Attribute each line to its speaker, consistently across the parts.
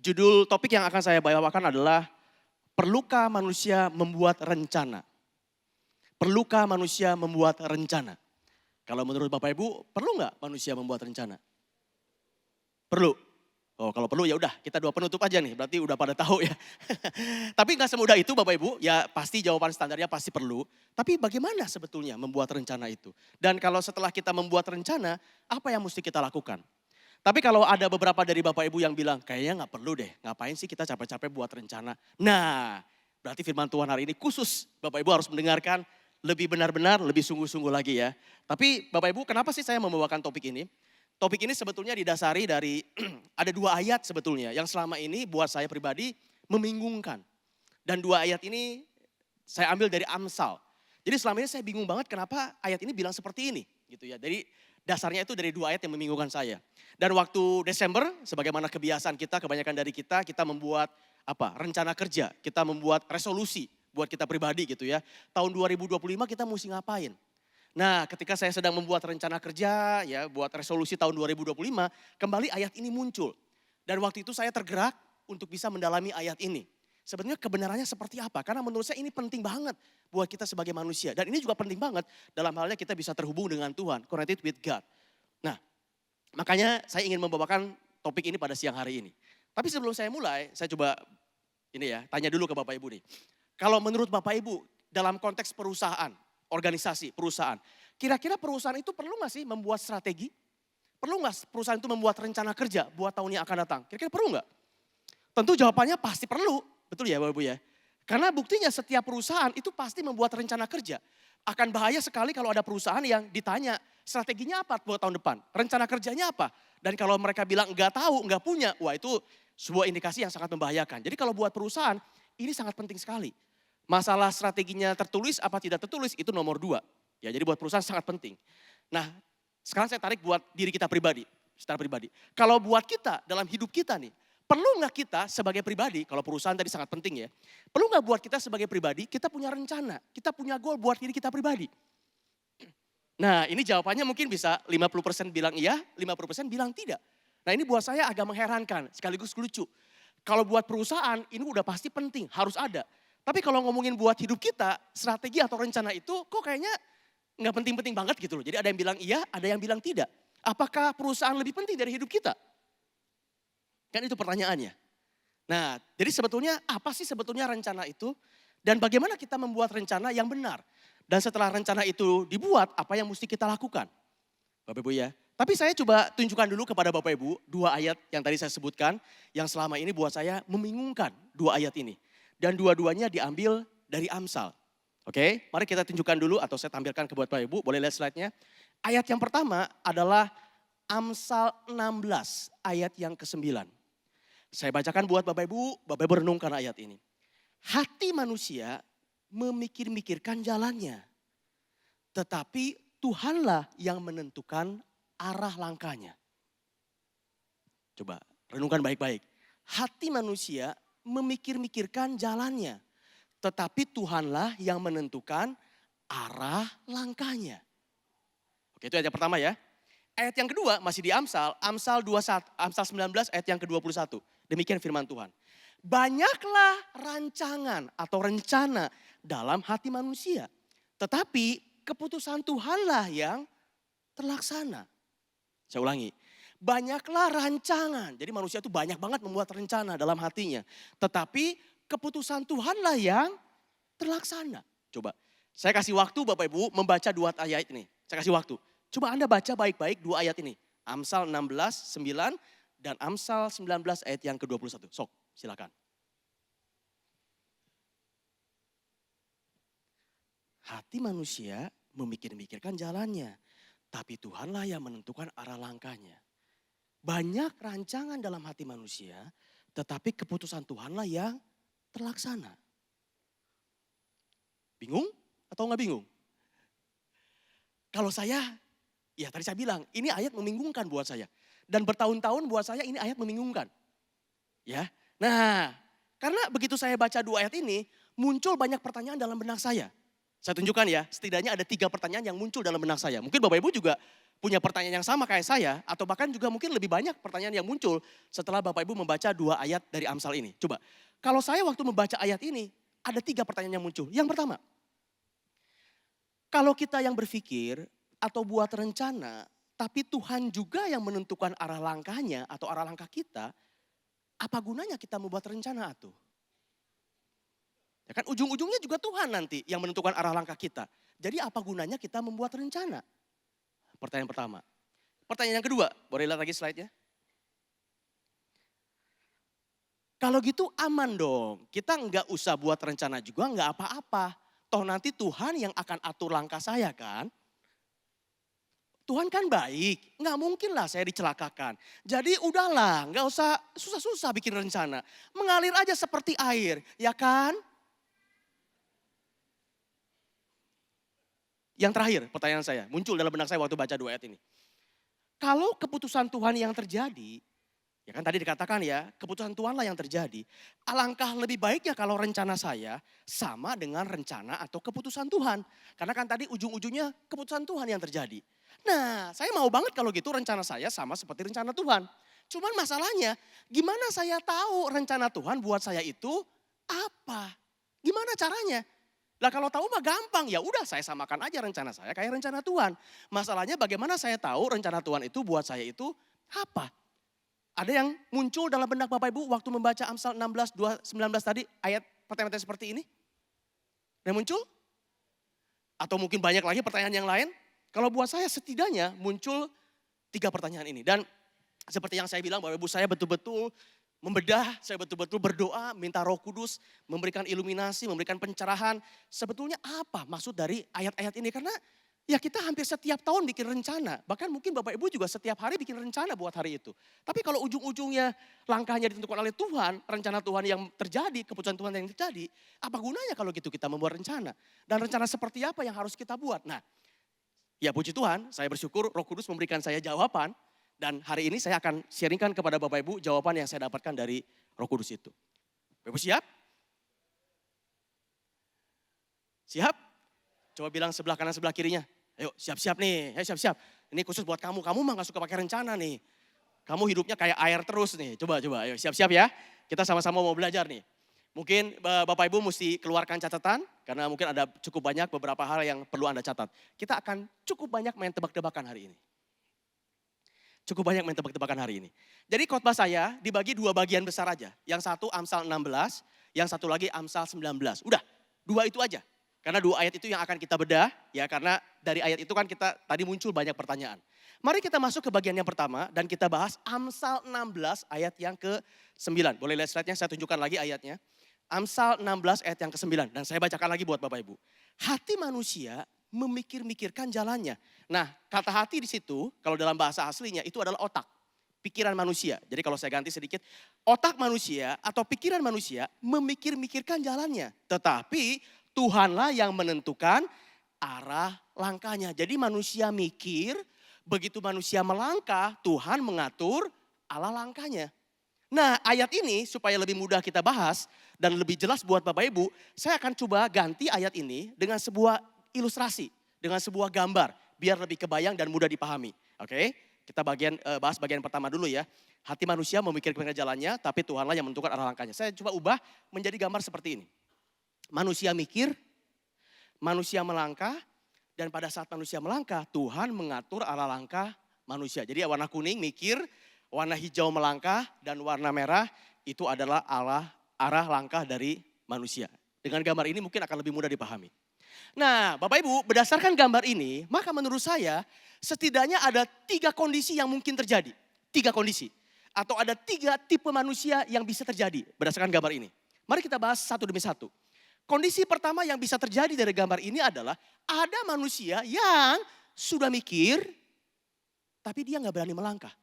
Speaker 1: Judul topik yang akan saya bawakan adalah perlukah manusia membuat rencana? Perlukah manusia membuat rencana? Kalau menurut Bapak Ibu, perlu nggak manusia membuat rencana? Perlu. Oh, kalau perlu ya udah kita dua penutup aja nih, berarti udah pada tahu ya. Tapi nggak semudah itu Bapak Ibu, ya pasti jawaban standarnya pasti perlu. Tapi bagaimana sebetulnya membuat rencana itu? Dan kalau setelah kita membuat rencana, apa yang mesti kita lakukan? Tapi kalau ada beberapa dari Bapak Ibu yang bilang, kayaknya nggak perlu deh, ngapain sih kita capek-capek buat rencana. Nah, berarti firman Tuhan hari ini khusus Bapak Ibu harus mendengarkan lebih benar-benar, lebih sungguh-sungguh lagi ya. Tapi Bapak Ibu kenapa sih saya membawakan topik ini? Topik ini sebetulnya didasari dari ada dua ayat sebetulnya yang selama ini buat saya pribadi membingungkan. Dan dua ayat ini saya ambil dari Amsal. Jadi selama ini saya bingung banget kenapa ayat ini bilang seperti ini gitu ya. Jadi dasarnya itu dari dua ayat yang membingungkan saya. Dan waktu Desember sebagaimana kebiasaan kita, kebanyakan dari kita membuat rencana kerja, kita membuat resolusi buat kita pribadi gitu ya. Tahun 2025 kita mesti ngapain? Nah, ketika saya sedang membuat rencana kerja, ya, buat resolusi tahun 2025, kembali ayat ini muncul. Dan waktu itu saya tergerak untuk bisa mendalami ayat ini. Sebenarnya kebenarannya seperti apa? Karena menurut saya ini penting banget buat kita sebagai manusia. Dan ini juga penting banget dalam halnya kita bisa terhubung dengan Tuhan, connected with God. Nah, makanya saya ingin membawakan topik ini pada siang hari ini. Tapi sebelum saya mulai, saya coba tanya dulu ke Bapak Ibu nih. Kalau menurut Bapak Ibu dalam konteks perusahaan, organisasi, perusahaan. Kira-kira perusahaan itu perlu nggak sih membuat strategi? Perlu nggak perusahaan itu membuat rencana kerja buat tahun yang akan datang? Kira-kira perlu nggak? Tentu jawabannya pasti perlu, betul ya Bapak Ibu ya? Karena buktinya setiap perusahaan itu pasti membuat rencana kerja. Akan bahaya sekali kalau ada perusahaan yang ditanya strateginya apa buat tahun depan, rencana kerjanya apa. Dan kalau mereka bilang nggak tahu, nggak punya, wah itu sebuah indikasi yang sangat membahayakan. Jadi kalau buat perusahaan ini sangat penting sekali. Masalah strateginya tertulis apa tidak tertulis itu nomor 2. Ya, jadi buat perusahaan sangat penting. Nah, sekarang saya tarik buat diri kita pribadi, secara pribadi. Kalau buat kita dalam hidup kita nih, perlu nggak kita sebagai pribadi, kalau perusahaan tadi sangat penting ya, perlu nggak buat kita sebagai pribadi, kita punya rencana, kita punya goal buat diri kita pribadi. Nah, ini jawabannya mungkin bisa 50% bilang iya, 50% bilang tidak. Nah, ini buat saya agak mengherankan, sekaligus lucu. Kalau buat perusahaan ini udah pasti penting, harus ada. Tapi kalau ngomongin buat hidup kita, strategi atau rencana itu kok kayaknya nggak penting-penting banget gitu loh. Jadi ada yang bilang iya, ada yang bilang tidak. Apakah perusahaan lebih penting dari hidup kita? Kan itu pertanyaannya. Nah, jadi sebetulnya apa sih sebetulnya rencana itu? Dan bagaimana kita membuat rencana yang benar? Dan setelah rencana itu dibuat, apa yang mesti kita lakukan? Bapak Ibu ya. Tapi saya coba tunjukkan dulu kepada Bapak Ibu dua ayat yang tadi saya sebutkan. Yang selama ini buat saya membingungkan dua ayat ini. Dan dua-duanya diambil dari Amsal. Oke, mari kita tunjukkan dulu atau saya tampilkan ke buat Bapak Ibu. Boleh lihat slide-nya. Ayat yang pertama adalah Amsal 16 ayat yang ke-9. Saya bacakan buat Bapak Ibu renungkan ayat ini. Hati manusia memikir-mikirkan jalannya. Tetapi Tuhanlah yang menentukan arah langkahnya. Coba renungkan baik-baik. Hati manusia memikir-mikirkan jalannya. Tetapi Tuhanlah yang menentukan arah langkahnya. Oke, itu ayat yang pertama ya. Ayat yang kedua masih di Amsal, Amsal 19 ayat yang ke-21. Demikian firman Tuhan. Banyaklah rancangan atau rencana dalam hati manusia. Tetapi keputusan Tuhanlah yang terlaksana. Saya ulangi. Banyaklah rancangan. Jadi manusia itu banyak banget membuat rencana dalam hatinya. Tetapi keputusan Tuhanlah yang terlaksana. Coba saya kasih waktu Bapak Ibu membaca dua ayat ini. Saya kasih waktu. Coba Anda baca baik-baik dua ayat ini. Amsal 16, 9 dan Amsal 19 ayat yang ke-21. Sok silakan. Hati manusia memikir-mikirkan jalannya. Tapi Tuhanlah yang menentukan arah langkahnya. Banyak rancangan dalam hati manusia, tetapi keputusan Tuhanlah yang terlaksana. Bingung atau nggak bingung? Kalau saya, ya tadi saya bilang, ini ayat membingungkan buat saya. Dan bertahun-tahun buat saya ini ayat membingungkan. Ya, nah karena begitu saya baca dua ayat ini, muncul banyak pertanyaan dalam benak saya. Saya tunjukkan ya, setidaknya ada 3 pertanyaan yang muncul dalam benak saya. Mungkin Bapak Ibu juga punya pertanyaan yang sama kayak saya, atau bahkan juga mungkin lebih banyak pertanyaan yang muncul setelah Bapak Ibu membaca 2 ayat dari Amsal ini. Coba, kalau saya waktu membaca ayat ini, ada 3 pertanyaan yang muncul. Yang pertama, kalau kita yang berpikir atau buat rencana, tapi Tuhan juga yang menentukan arah langkahnya atau arah langkah kita, apa gunanya kita membuat rencana tuh? Ya kan ujung-ujungnya juga Tuhan nanti yang menentukan arah langkah kita. Jadi apa gunanya kita membuat rencana? Pertanyaan pertama. Pertanyaan yang kedua, boleh lihat lagi slide-nya. Kalau gitu aman dong, kita nggak usah buat rencana juga nggak apa-apa. Toh nanti Tuhan yang akan atur langkah saya kan. Tuhan kan baik, nggak mungkin lah saya dicelakakan. Jadi udahlah, nggak usah susah-susah bikin rencana. Mengalir aja seperti air, ya kan? Yang terakhir pertanyaan saya, muncul dalam benak saya waktu baca 2 ayat ini. Kalau keputusan Tuhan yang terjadi, ya kan tadi dikatakan ya, keputusan Tuhanlah yang terjadi. Alangkah lebih baiknya kalau rencana saya sama dengan rencana atau keputusan Tuhan. Karena kan tadi ujung-ujungnya keputusan Tuhan yang terjadi. Nah, saya mau banget kalau gitu rencana saya sama seperti rencana Tuhan. Cuman masalahnya, gimana saya tahu rencana Tuhan buat saya itu apa? Gimana caranya? Lah kalau tahu mah gampang, ya udah saya samakan aja rencana saya kayak rencana Tuhan. Masalahnya bagaimana saya tahu rencana Tuhan itu buat saya itu apa? Ada yang muncul dalam benak Bapak Ibu waktu membaca Amsal 16, 19 tadi ayat pertanyaan seperti ini? Yang muncul? Atau mungkin banyak lagi pertanyaan yang lain? Kalau buat saya setidaknya muncul 3 pertanyaan ini. Dan seperti yang saya bilang Bapak Ibu, saya betul-betul membedah, saya betul-betul berdoa, minta Roh Kudus memberikan iluminasi, memberikan pencerahan. Sebetulnya apa maksud dari ayat-ayat ini? Karena ya kita hampir setiap tahun bikin rencana. Bahkan mungkin Bapak Ibu juga setiap hari bikin rencana buat hari itu. Tapi kalau ujung-ujungnya langkahnya ditentukan oleh Tuhan, rencana Tuhan yang terjadi, keputusan Tuhan yang terjadi, apa gunanya kalau gitu kita membuat rencana? Dan rencana seperti apa yang harus kita buat? Nah, ya puji Tuhan, saya bersyukur Roh Kudus memberikan saya jawaban. Dan hari ini saya akan sharingkan kepada Bapak Ibu jawaban yang saya dapatkan dari Roh Kudus itu. Bapak Ibu siap? Siap? Coba bilang sebelah kanan sebelah kirinya. Ayo siap-siap nih, ayo siap-siap. Ini khusus buat kamu, kamu mah gak suka pakai rencana nih. Kamu hidupnya kayak air terus nih, coba ayo siap-siap ya. Kita sama-sama mau belajar nih. Mungkin Bapak Ibu mesti keluarkan catatan, karena mungkin ada cukup banyak beberapa hal yang perlu Anda catat. Kita akan cukup banyak main tebak-tebakan hari ini. Cukup banyak main tebak-tebakan hari ini. Jadi khotbah saya dibagi 2 bagian besar aja. Yang satu Amsal 16, yang satu lagi Amsal 19. Udah, 2 itu aja. Karena 2 ayat itu yang akan kita bedah, ya karena dari ayat itu kan kita tadi muncul banyak pertanyaan. Mari kita masuk ke bagian yang pertama dan kita bahas Amsal 16 ayat yang ke-9. Boleh lihat slide-nya, saya tunjukkan lagi ayatnya. Amsal 16 ayat yang ke-9 dan saya bacakan lagi buat Bapak Ibu. Hati manusia memikir-mikirkan jalannya. Nah, kata hati di situ, kalau dalam bahasa aslinya itu adalah otak. Pikiran manusia. Jadi kalau saya ganti sedikit, otak manusia atau pikiran manusia memikir-mikirkan jalannya. Tetapi Tuhanlah yang menentukan arah langkahnya. Jadi manusia mikir, begitu manusia melangkah, Tuhan mengatur arah langkahnya. Nah ayat ini supaya lebih mudah kita bahas dan lebih jelas buat Bapak Ibu, saya akan coba ganti ayat ini dengan sebuah ilustrasi, dengan sebuah gambar, biar lebih kebayang dan mudah dipahami. Oke, kita bahas bagian pertama dulu ya. Hati manusia memikirkan jalannya, tapi Tuhanlah yang menentukan arah langkahnya. Saya coba ubah menjadi gambar seperti ini. Manusia mikir, manusia melangkah, dan pada saat manusia melangkah, Tuhan mengatur arah langkah manusia. Jadi warna kuning mikir, warna hijau melangkah, dan warna merah itu adalah arah langkah dari manusia. Dengan gambar ini mungkin akan lebih mudah dipahami. Nah Bapak Ibu berdasarkan gambar ini, maka menurut saya setidaknya ada 3 kondisi yang mungkin terjadi. 3 kondisi. Atau ada 3 tipe manusia yang bisa terjadi berdasarkan gambar ini. Mari kita bahas satu demi satu. Kondisi pertama yang bisa terjadi dari gambar ini adalah ada manusia yang sudah mikir tapi dia gak berani melangkah.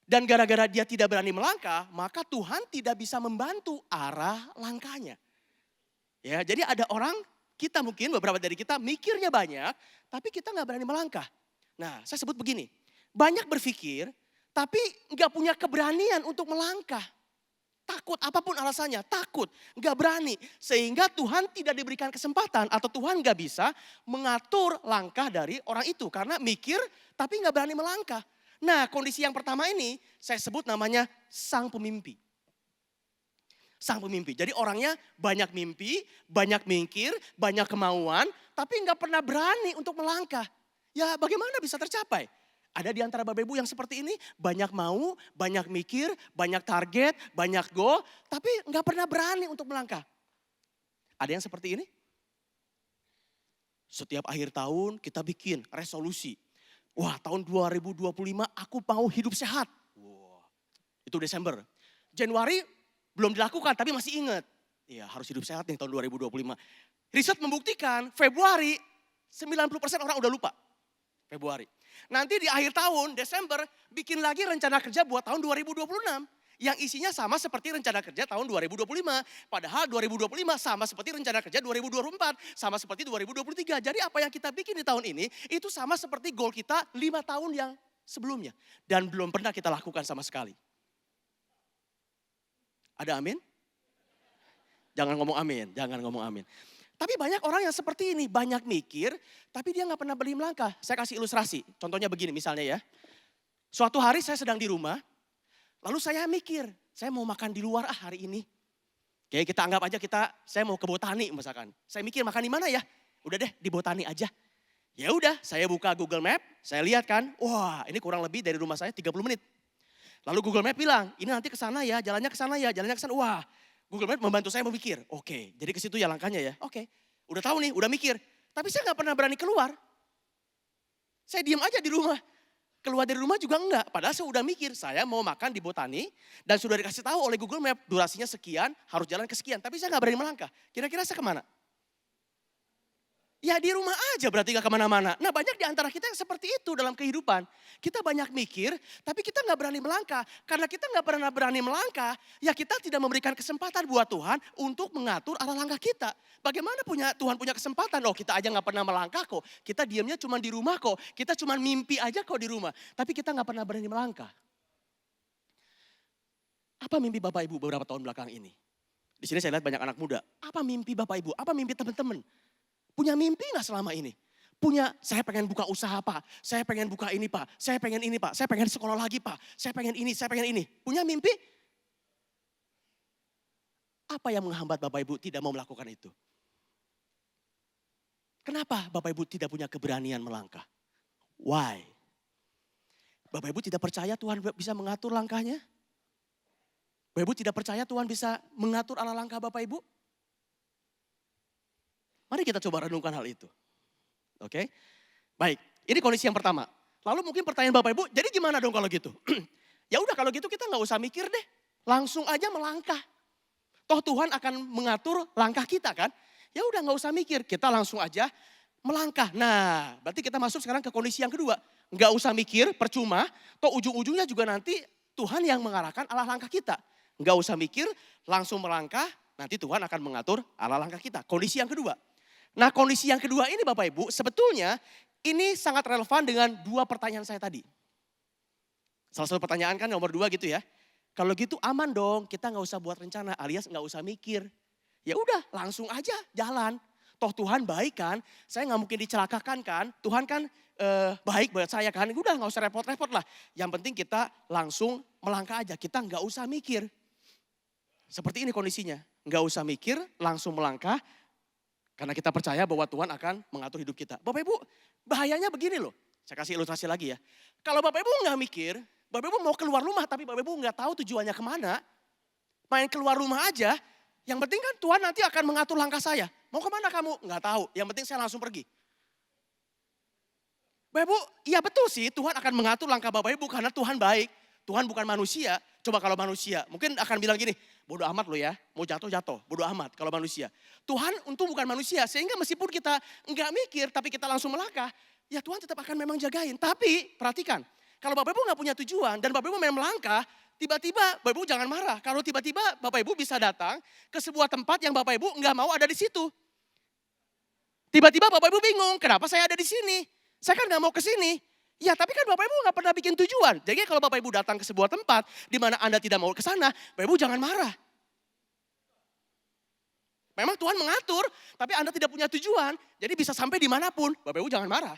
Speaker 1: Dan gara-gara dia tidak berani melangkah, maka Tuhan tidak bisa membantu arah langkahnya. Ya, jadi ada orang, kita mungkin beberapa dari kita mikirnya banyak, tapi kita gak berani melangkah. Nah, saya sebut begini, banyak berpikir, tapi gak punya keberanian untuk melangkah. takut, apapun alasannya, takut, nggak berani. Sehingga Tuhan tidak diberikan kesempatan atau Tuhan nggak bisa mengatur langkah dari orang itu. Karena mikir tapi nggak berani melangkah. Nah, kondisi yang pertama ini saya sebut namanya sang pemimpi. Sang pemimpi. Jadi orangnya banyak mimpi, banyak mikir, banyak kemauan, tapi nggak pernah berani untuk melangkah. Ya bagaimana bisa tercapai? Ada di antara Bapak Ibu yang seperti ini, banyak mau, banyak mikir, banyak target, banyak goal, tapi nggak pernah berani untuk melangkah. Ada yang seperti ini? Setiap akhir tahun kita bikin resolusi. Wah, tahun 2025 aku mau hidup sehat. Wah, itu Desember. Januari belum dilakukan tapi masih ingat. Iya, harus hidup sehat nih tahun 2025. Riset membuktikan Februari 90% orang udah lupa. Februari. Nanti di akhir tahun Desember bikin lagi rencana kerja buat tahun 2026. Yang isinya sama seperti rencana kerja tahun 2025. Padahal 2025 sama seperti rencana kerja 2024. Sama seperti 2023. Jadi apa yang kita bikin di tahun ini itu sama seperti goal kita 5 tahun yang sebelumnya. Dan belum pernah kita lakukan sama sekali. Ada amin? Jangan ngomong amin, jangan ngomong amin. Tapi banyak orang yang seperti ini, banyak mikir, tapi dia gak pernah berani melangkah. Saya kasih ilustrasi, contohnya begini misalnya ya. Suatu hari saya sedang di rumah, lalu saya mikir, saya mau makan di luar hari ini. Oke, kita anggap aja saya mau ke botani misalkan. Saya mikir makan di mana ya? Udah deh di botani aja. Ya udah, saya buka Google Map, saya lihat kan, wah ini kurang lebih dari rumah saya 30 menit. Lalu Google Map bilang, ini nanti ke sana ya, jalannya ke sana ya, jalannya ke sana. Wah, Google Map membantu saya memikir. Oke, jadi ke situ ya langkahnya ya. Oke, udah tahu nih, udah mikir. Tapi saya nggak pernah berani keluar. Saya diam aja di rumah. Keluar dari rumah juga enggak. Padahal saya udah mikir, saya mau makan di botani dan sudah dikasih tahu oleh Google Map durasinya sekian, harus jalan ke sekian. Tapi saya nggak berani melangkah. Kira-kira saya kemana? Ya di rumah aja berarti gak kemana-mana. Nah banyak di antara kita yang seperti itu dalam kehidupan. Kita banyak mikir tapi kita gak berani melangkah. Karena kita gak pernah berani melangkah ya kita tidak memberikan kesempatan buat Tuhan untuk mengatur arah langkah kita. Bagaimana Tuhan punya kesempatan? Oh kita aja gak pernah melangkah kok. Kita diamnya cuma di rumah kok. Kita cuma mimpi aja kok di rumah. Tapi kita gak pernah berani melangkah. Apa mimpi Bapak Ibu beberapa tahun belakang ini? Di sini saya lihat banyak anak muda. Apa mimpi Bapak Ibu? Apa mimpi teman-teman? Punya mimpi gak selama ini? Saya pengen buka usaha Pak, saya pengen buka ini Pak, saya pengen ini Pak, saya pengen sekolah lagi Pak, saya pengen ini, saya pengen ini. Punya mimpi? Apa yang menghambat Bapak Ibu tidak mau melakukan itu? Kenapa Bapak Ibu tidak punya keberanian melangkah? Why? Bapak Ibu tidak percaya Tuhan bisa mengatur langkahnya? Bapak Ibu tidak percaya Tuhan bisa mengatur arah langkah Bapak Ibu? Mari kita coba renungkan hal itu. Oke? Baik, ini kondisi yang pertama. Lalu mungkin pertanyaan Bapak Ibu, jadi gimana dong kalau gitu? Ya udah kalau gitu kita nggak usah mikir deh. Langsung aja melangkah. Toh Tuhan akan mengatur langkah kita kan? Ya udah nggak usah mikir, kita langsung aja melangkah. Nah, berarti kita masuk sekarang ke kondisi yang kedua. Nggak usah mikir, percuma. Toh ujung-ujungnya juga nanti Tuhan yang mengarahkan arah langkah kita. Nggak usah mikir, langsung melangkah. Nanti Tuhan akan mengatur arah langkah kita. Kondisi yang kedua. Nah kondisi yang kedua ini Bapak Ibu sebetulnya ini sangat relevan dengan dua pertanyaan saya tadi. Salah satu pertanyaan kan nomor 2 gitu ya. Kalau gitu aman dong kita gak usah buat rencana alias gak usah mikir. Ya udah langsung aja jalan. Toh Tuhan baik kan, saya gak mungkin dicelakakan kan. Tuhan kan baik buat saya kan, udah gak usah repot-repot lah. Yang penting kita langsung melangkah aja, kita gak usah mikir. Seperti ini kondisinya, gak usah mikir langsung melangkah. Karena kita percaya bahwa Tuhan akan mengatur hidup kita. Bapak Ibu bahayanya begini loh. Saya kasih ilustrasi lagi ya. Kalau Bapak Ibu gak mikir, Bapak Ibu mau keluar rumah tapi Bapak Ibu gak tahu tujuannya kemana. Main keluar rumah aja. Yang penting kan Tuhan nanti akan mengatur langkah saya. Mau kemana kamu? Gak tahu. Yang penting saya langsung pergi. Bapak Ibu, iya betul sih Tuhan akan mengatur langkah Bapak Ibu karena Tuhan baik. Tuhan bukan manusia. Coba kalau manusia mungkin akan bilang gini, bodoh amat lo ya, mau jatuh, bodoh amat kalau manusia. Tuhan untung bukan manusia sehingga meskipun kita enggak mikir tapi kita langsung melangkah, ya Tuhan tetap akan memang jagain. Tapi perhatikan, kalau Bapak Ibu enggak punya tujuan dan Bapak Ibu memang melangkah, tiba-tiba Bapak Ibu jangan marah. Kalau tiba-tiba Bapak Ibu bisa datang ke sebuah tempat yang Bapak Ibu enggak mau ada di situ. Tiba-tiba Bapak Ibu bingung, kenapa saya ada di sini? Saya kan enggak mau ke sini. Ya tapi kan Bapak Ibu nggak pernah bikin tujuan. Jadi kalau Bapak Ibu datang ke sebuah tempat di mana Anda tidak mau ke sana, Bapak Ibu jangan marah. Memang Tuhan mengatur, tapi Anda tidak punya tujuan. Jadi bisa sampai dimanapun, Bapak Ibu jangan marah.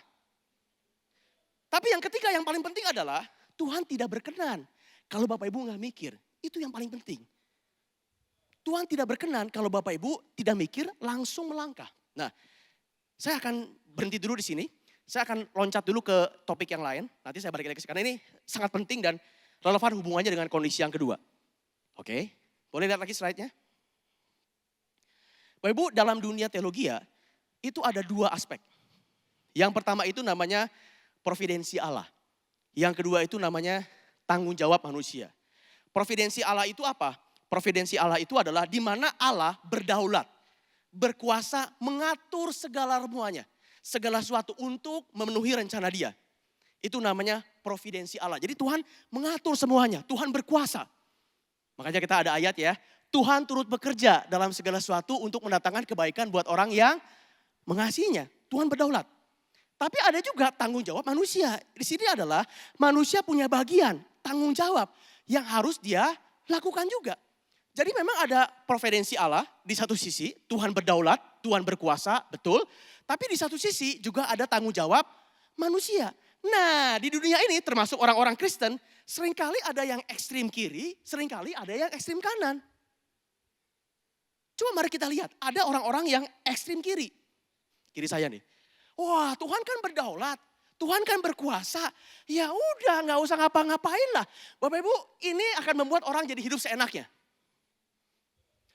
Speaker 1: Tapi yang ketiga yang paling penting adalah Tuhan tidak berkenan kalau Bapak Ibu nggak mikir. Itu yang paling penting. Tuhan tidak berkenan kalau Bapak Ibu tidak mikir langsung melangkah. Nah, saya akan berhenti dulu di sini. Saya akan loncat dulu ke topik yang lain. Nanti saya balik lagi ke sini. Karena ini sangat penting dan relevan hubungannya dengan kondisi yang kedua. Oke, boleh lihat lagi slide-nya. Bapak Ibu, dalam dunia teologi itu ada dua aspek. Yang pertama itu namanya providensi Allah. Yang kedua itu namanya tanggung jawab manusia. Providensi Allah itu apa? Providensi Allah itu adalah di mana Allah berdaulat, berkuasa mengatur segala semuanya. Segala sesuatu untuk memenuhi rencana Dia. Itu namanya providensi Allah. Jadi Tuhan mengatur semuanya, Tuhan berkuasa. Makanya kita ada ayat ya, Tuhan turut bekerja dalam segala sesuatu untuk mendatangkan kebaikan buat orang yang mengasihinya. Tuhan berdaulat. Tapi ada juga tanggung jawab manusia. Di sini adalah manusia punya bagian, tanggung jawab yang harus dia lakukan juga. Jadi memang ada providensi Allah di satu sisi, Tuhan berdaulat, Tuhan berkuasa, betul. Tapi di satu sisi juga ada tanggung jawab manusia. Nah di dunia ini termasuk orang-orang Kristen, seringkali ada yang ekstrim kiri, seringkali ada yang ekstrim kanan. Coba mari kita lihat, ada orang-orang yang ekstrim kiri. Kiri saya nih. Wah Tuhan kan berdaulat, Tuhan kan berkuasa. Ya udah gak usah ngapa-ngapain lah. Bapak Ibu ini akan membuat orang jadi hidup seenaknya.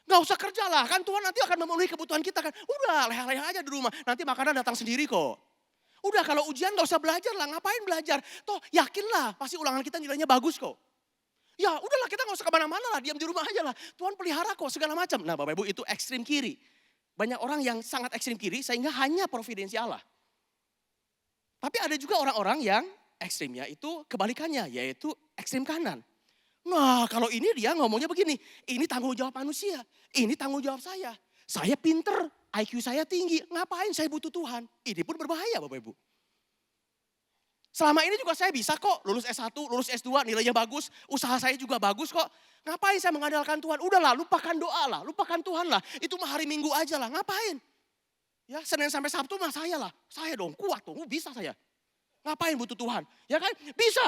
Speaker 1: Gak usah kerja lah, kan Tuhan nanti akan memenuhi kebutuhan kita kan. Udah leha-leha aja di rumah, nanti makanan datang sendiri kok. Udah kalau ujian gak usah belajar lah, ngapain belajar. Toh yakinlah pasti ulangan kita nilainya bagus kok. Ya udahlah kita gak usah kemana-mana lah, diam di rumah aja lah. Tuhan pelihara kok segala macam. Nah Bapak Ibu itu ekstrim kiri. Banyak orang yang sangat ekstrim kiri sehingga hanya providensi Allah. Tapi ada juga orang-orang yang ekstrimnya itu kebalikannya, yaitu ekstrim kanan. Nah kalau ini dia ngomongnya begini, ini tanggung jawab manusia, ini tanggung jawab saya. Saya pinter, IQ saya tinggi, ngapain saya butuh Tuhan? Ini pun berbahaya Bapak Ibu. Selama ini juga saya bisa kok lulus S1, lulus S2, nilainya bagus, usaha saya juga bagus kok. Ngapain saya mengandalkan Tuhan? Udahlah lupakan doa lah, lupakan Tuhan lah. Itu mah hari Minggu aja lah, ngapain? Ya Senin sampai Sabtu mah saya lah, saya dong kuat dong, bisa saya. Ngapain butuh Tuhan? Ya kan? Bisa.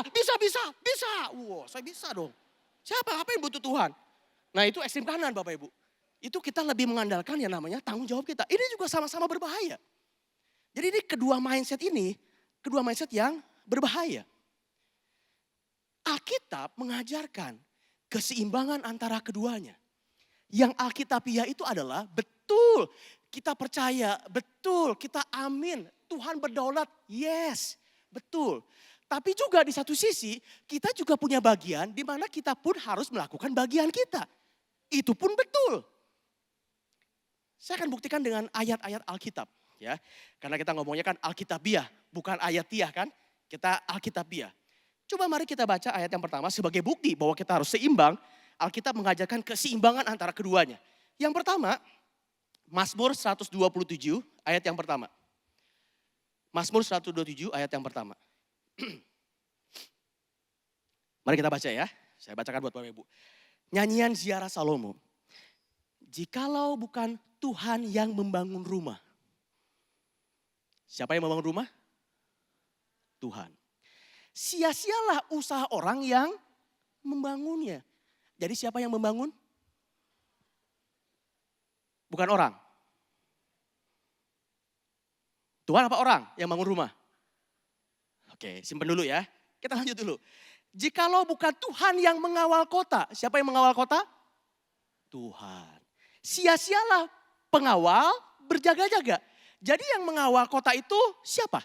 Speaker 1: Wow saya bisa dong. Siapa? Apa yang butuh Tuhan? Nah itu ekstrim kanan Bapak Ibu. Itu kita lebih mengandalkan yang namanya tanggung jawab kita. Ini juga sama-sama berbahaya. Jadi ini kedua mindset yang berbahaya. Alkitab mengajarkan keseimbangan antara keduanya. Yang Alkitabiah itu adalah betul kita percaya, betul kita amin. Tuhan berdaulat, yes, betul. Tapi juga di satu sisi kita juga punya bagian di mana kita pun harus melakukan bagian kita. Itu pun betul. Saya akan buktikan dengan ayat-ayat Alkitab. Ya, karena kita ngomongnya kan Alkitabiah, bukan ayatiah kan. Kita Alkitabiah. Coba mari kita baca ayat yang pertama sebagai bukti bahwa kita harus seimbang. Alkitab mengajarkan keseimbangan antara keduanya. Yang pertama, Mazmur 127 ayat yang pertama. Mazmur 127 ayat yang pertama. Mari kita baca ya. Saya bacakan buat Bapak Ibu. Nyanyian Ziarah Salomo. Jikalau bukan Tuhan yang membangun rumah. Siapa yang membangun rumah? Tuhan. Sia-sialah usaha orang yang membangunnya. Jadi siapa yang membangun? Bukan orang. Tuhan apa orang yang bangun rumah? Oke, simpen dulu ya. Kita lanjut dulu. Jikalau bukan Tuhan yang mengawal kota, siapa yang mengawal kota? Tuhan. Sia-sialah pengawal berjaga-jaga. Jadi yang mengawal kota itu siapa?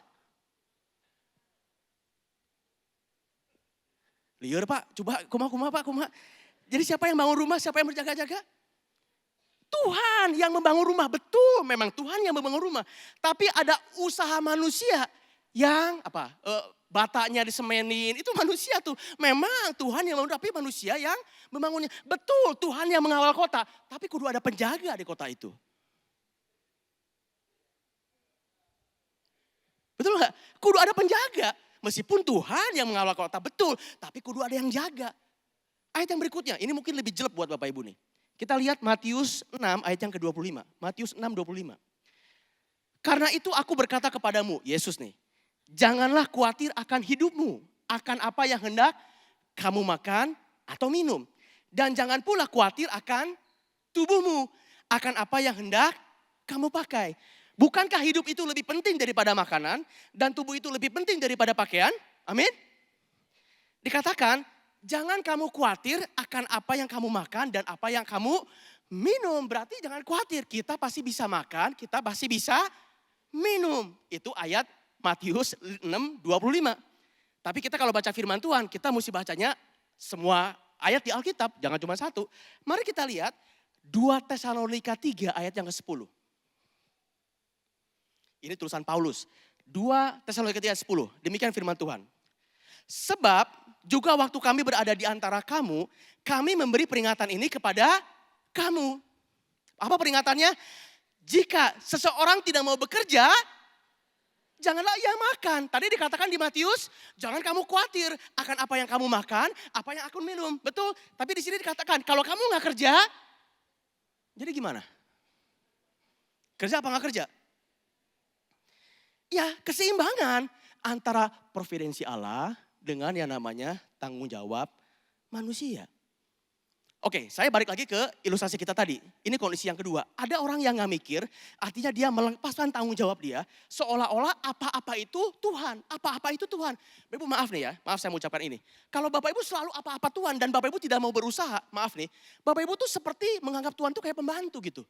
Speaker 1: Liur Pak, coba kumaha Pak, kumaha. Jadi siapa yang bangun rumah, siapa yang berjaga-jaga? Tuhan yang membangun rumah, betul memang Tuhan yang membangun rumah. Tapi ada usaha manusia yang batanya disemenin, itu manusia tuh. Memang Tuhan yang membangun, tapi manusia yang membangunnya. Betul Tuhan yang mengawal kota, tapi kudu ada penjaga di kota itu. Betul gak? Kudu ada penjaga. Meskipun Tuhan yang mengawal kota, betul. Tapi kudu ada yang jaga. Ayat yang berikutnya, ini mungkin lebih jelek buat Bapak Ibu nih. Kita lihat Matius 6 ayat yang ke-25. Matius 6:25. Karena itu aku berkata kepadamu, Yesus nih. Janganlah khawatir akan hidupmu. Akan apa yang hendak kamu makan atau minum. Dan jangan pula khawatir akan tubuhmu. Akan apa yang hendak kamu pakai. Bukankah hidup itu lebih penting daripada makanan dan tubuh itu lebih penting daripada pakaian? Amin. Dikatakan, jangan kamu khawatir akan apa yang kamu makan dan apa yang kamu minum. Berarti jangan khawatir, kita pasti bisa makan, kita pasti bisa minum. Itu ayat Matius 6:25. Tapi kita kalau baca firman Tuhan, kita mesti bacanya semua ayat di Alkitab, jangan cuma satu. Mari kita lihat 2 Tesalonika 3 ayat yang ke-10. Ini tulisan Paulus. 2 Tesalonika 3:10. Demikian firman Tuhan. Sebab juga waktu kami berada di antara kamu, kami memberi peringatan ini kepada kamu. Apa peringatannya? Jika seseorang tidak mau bekerja, janganlah ia makan. Tadi dikatakan di Matius, jangan kamu khawatir akan apa yang kamu makan, apa yang aku minum. Betul, tapi di sini dikatakan kalau kamu nggak kerja, jadi gimana? Kerja apa nggak kerja? Ya, keseimbangan antara providensi Allah dengan yang namanya tanggung jawab manusia. Oke, saya balik lagi ke ilustrasi kita tadi. Ini kondisi yang kedua. Ada orang yang gak mikir, artinya dia melepaskan tanggung jawab dia. Seolah-olah apa-apa itu Tuhan. Apa-apa itu Tuhan. Bapak Ibu maaf nih ya, maaf saya mengucapkan ini. Kalau Bapak Ibu selalu apa-apa Tuhan dan Bapak Ibu tidak mau berusaha, maaf nih. Bapak Ibu tuh seperti menganggap Tuhan tuh kayak pembantu gitu.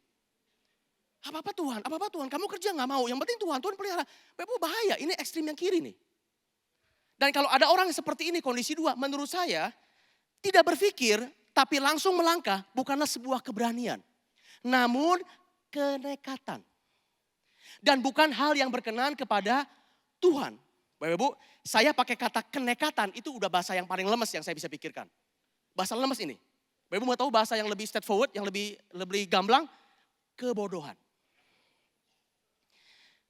Speaker 1: Apa-apa Tuhan, kamu kerja gak mau. Yang penting Tuhan pelihara. Bapak Ibu bahaya, ini ekstrim yang kiri nih. Dan kalau ada orang yang seperti ini, kondisi dua, menurut saya tidak berpikir, tapi langsung melangkah bukanlah sebuah keberanian. Namun kenekatan. Dan bukan hal yang berkenan kepada Tuhan. Bapak Ibu, saya pakai kata kenekatan, itu udah bahasa yang paling lemes yang saya bisa pikirkan. Bahasa lemes ini. Bapak Ibu mau tahu bahasa yang lebih straightforward, yang lebih gamblang? Kebodohan.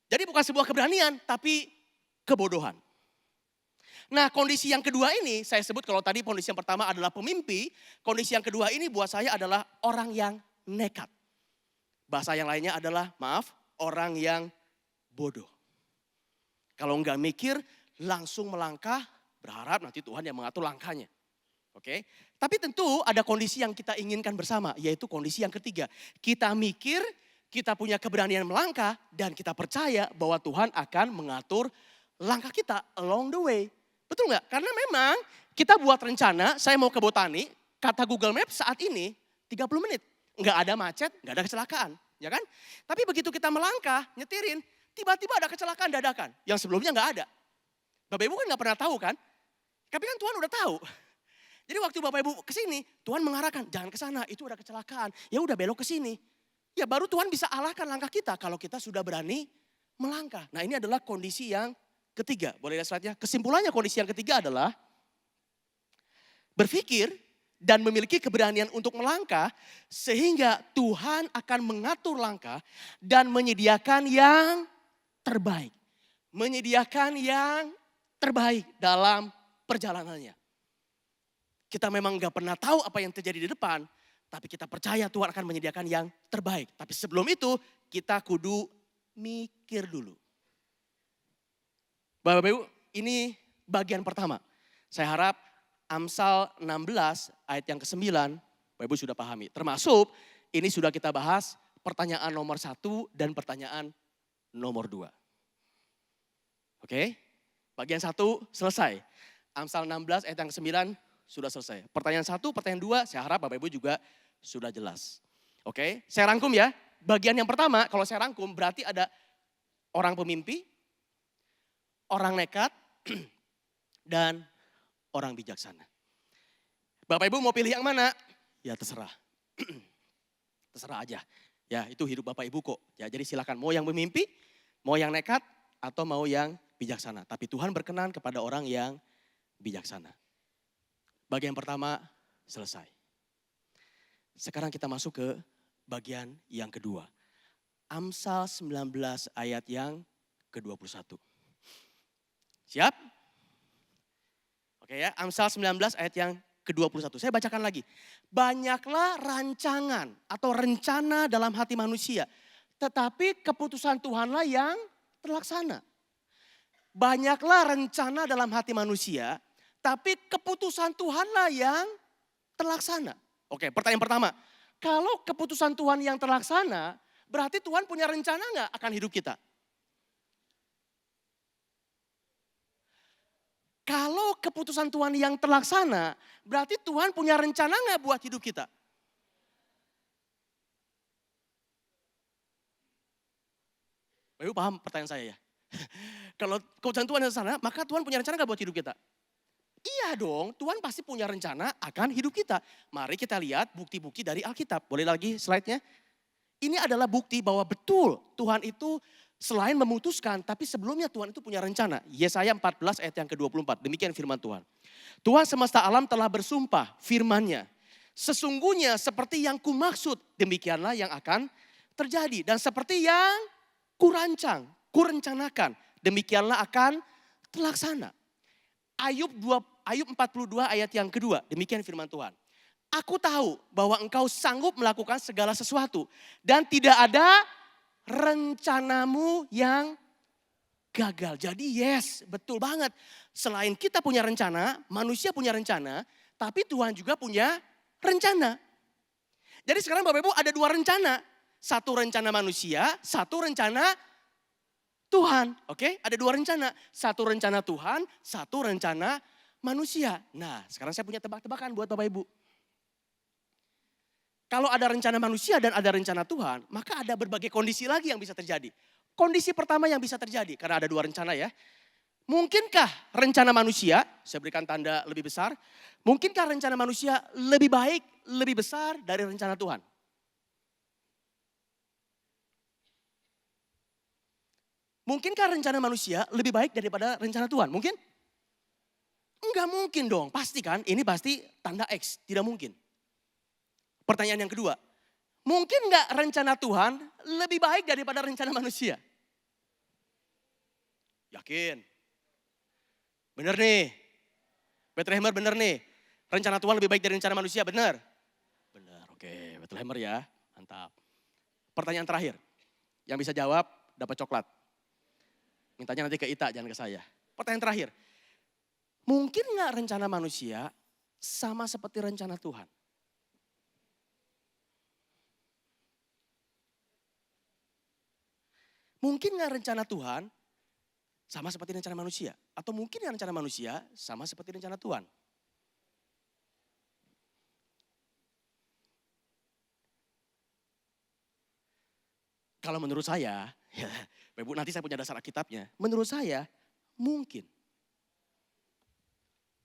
Speaker 1: Jadi bukan sebuah keberanian, tapi kebodohan. Nah, kondisi yang kedua ini, saya sebut kalau tadi kondisi yang pertama adalah pemimpi, kondisi yang kedua ini buat saya adalah orang yang nekat. Bahasa yang lainnya adalah, maaf, orang yang bodoh. Kalau enggak mikir, langsung melangkah, berharap nanti Tuhan yang mengatur langkahnya. Oke, tapi tentu ada kondisi yang kita inginkan bersama, yaitu kondisi yang ketiga. Kita mikir, kita punya keberanian melangkah, dan kita percaya bahwa Tuhan akan mengatur langkah kita along the way. Betul nggak? Karena memang kita buat rencana, saya mau ke Botani, kata Google Maps saat ini 30 menit. Nggak ada macet, nggak ada kecelakaan. Ya kan? Tapi begitu kita melangkah, nyetirin, tiba-tiba ada kecelakaan dadakan. Yang sebelumnya nggak ada. Bapak Ibu kan nggak pernah tahu kan? Tapi kan Tuhan udah tahu. Jadi waktu Bapak Ibu kesini, Tuhan mengarahkan, jangan ke sana, itu ada kecelakaan. Ya udah belok ke sini. Ya baru Tuhan bisa arahkan langkah kita kalau kita sudah berani melangkah. Nah ini adalah kondisi yang ketiga. Boleh lihat slide-nya? Kesimpulannya kondisi yang ketiga adalah berpikir dan memiliki keberanian untuk melangkah sehingga Tuhan akan mengatur langkah dan menyediakan yang terbaik. Menyediakan yang terbaik dalam perjalanannya. Kita memang gak pernah tahu apa yang terjadi di depan, tapi kita percaya Tuhan akan menyediakan yang terbaik. Tapi sebelum itu kita kudu mikir dulu. Bapak Ibu, ini bagian pertama. Saya harap Amsal 16 ayat yang ke-9, Bapak Ibu sudah pahami. Termasuk ini sudah kita bahas pertanyaan nomor 1 dan pertanyaan nomor 2. Oke, bagian 1 selesai. Amsal 16 ayat yang ke-9 sudah selesai. Pertanyaan 1, pertanyaan 2, saya harap Bapak Ibu juga sudah jelas. Oke, saya rangkum ya. Bagian yang pertama, kalau saya rangkum berarti ada orang pemimpi, orang nekat, dan orang bijaksana. Bapak Ibu mau pilih yang mana? Ya terserah. Terserah aja. Ya itu hidup Bapak Ibu kok. Ya jadi silakan mau yang memimpi, mau yang nekat, atau mau yang bijaksana. Tapi Tuhan berkenan kepada orang yang bijaksana. Bagian pertama selesai. Sekarang kita masuk ke bagian yang kedua. Amsal 19 ayat yang ke-21. Siap? Oke ya, Amsal 19 ayat yang ke-21. Saya bacakan lagi. Banyaklah rancangan atau rencana dalam hati manusia, tetapi keputusan Tuhanlah yang terlaksana. Banyaklah rencana dalam hati manusia, tapi keputusan Tuhanlah yang terlaksana. Oke, pertanyaan pertama. Kalau keputusan Tuhan yang terlaksana, berarti Tuhan punya rencana nggak akan hidup kita? Kalau keputusan Tuhan yang terlaksana, berarti Tuhan punya rencana nggak buat hidup kita? Bapak Ibu paham pertanyaan saya ya? Kalau keputusan Tuhan yang terlaksana, maka Tuhan punya rencana nggak buat hidup kita? Iya dong, Tuhan pasti punya rencana akan hidup kita. Mari kita lihat bukti-bukti dari Alkitab. Boleh lagi slide-nya? Ini adalah bukti bahwa betul Tuhan itu selain memutuskan, tapi sebelumnya Tuhan itu punya rencana. Yesaya 14 ayat yang ke-24, demikian firman Tuhan. Tuhan semesta alam telah bersumpah firman-Nya. Sesungguhnya seperti yang kumaksud, demikianlah yang akan terjadi. Dan seperti yang kurencanakan, demikianlah akan terlaksana. Ayub 42 ayat yang kedua, demikian firman Tuhan. Aku tahu bahwa engkau sanggup melakukan segala sesuatu. Dan tidak ada rencanamu yang gagal. Jadi yes, betul banget. Selain kita punya rencana, manusia punya rencana, tapi Tuhan juga punya rencana. Jadi sekarang Bapak Ibu ada dua rencana. Satu rencana manusia, satu rencana Tuhan. Oke, ada dua rencana. Satu rencana Tuhan, satu rencana manusia. Nah, sekarang saya punya tebak-tebakan buat Bapak Ibu. Kalau ada rencana manusia dan ada rencana Tuhan, maka ada berbagai kondisi lagi yang bisa terjadi. Kondisi pertama yang bisa terjadi, karena ada dua rencana ya. Mungkinkah rencana manusia, saya berikan tanda lebih besar, mungkinkah rencana manusia lebih baik, lebih besar dari rencana Tuhan? Mungkinkah rencana manusia lebih baik daripada rencana Tuhan? Mungkin? Enggak mungkin dong, pasti kan, ini pasti tanda X, tidak mungkin. Pertanyaan yang kedua, mungkin nggak rencana Tuhan lebih baik daripada rencana manusia? Yakin? Bener nih, Bethlehemer bener nih. Rencana Tuhan lebih baik dari rencana manusia, bener? Bener, oke, Bethlehemer ya, mantap. Pertanyaan terakhir, yang bisa jawab dapat coklat. Mintanya nanti ke Ita, jangan ke saya. Pertanyaan terakhir, mungkin nggak rencana manusia sama seperti rencana Tuhan? Mungkin nggak rencana Tuhan sama seperti rencana manusia? Atau mungkin nggak rencana manusia sama seperti rencana Tuhan? Kalau menurut saya, ya, Ibu nanti saya punya dasar Alkitabnya. Menurut saya mungkin.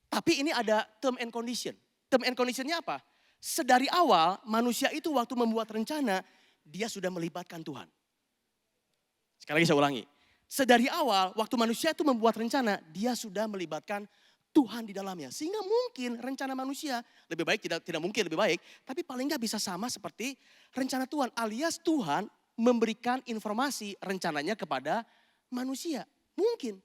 Speaker 1: Tapi ini ada term and condition. Term and conditionnya apa? Sedari awal manusia itu waktu membuat rencana, dia sudah melibatkan Tuhan. Sekali lagi saya ulangi. Sedari awal waktu manusia itu membuat rencana, dia sudah melibatkan Tuhan di dalamnya. Sehingga mungkin rencana manusia lebih baik, tidak mungkin lebih baik. Tapi paling nggak bisa sama seperti rencana Tuhan. Alias Tuhan memberikan informasi rencananya kepada manusia. Mungkin.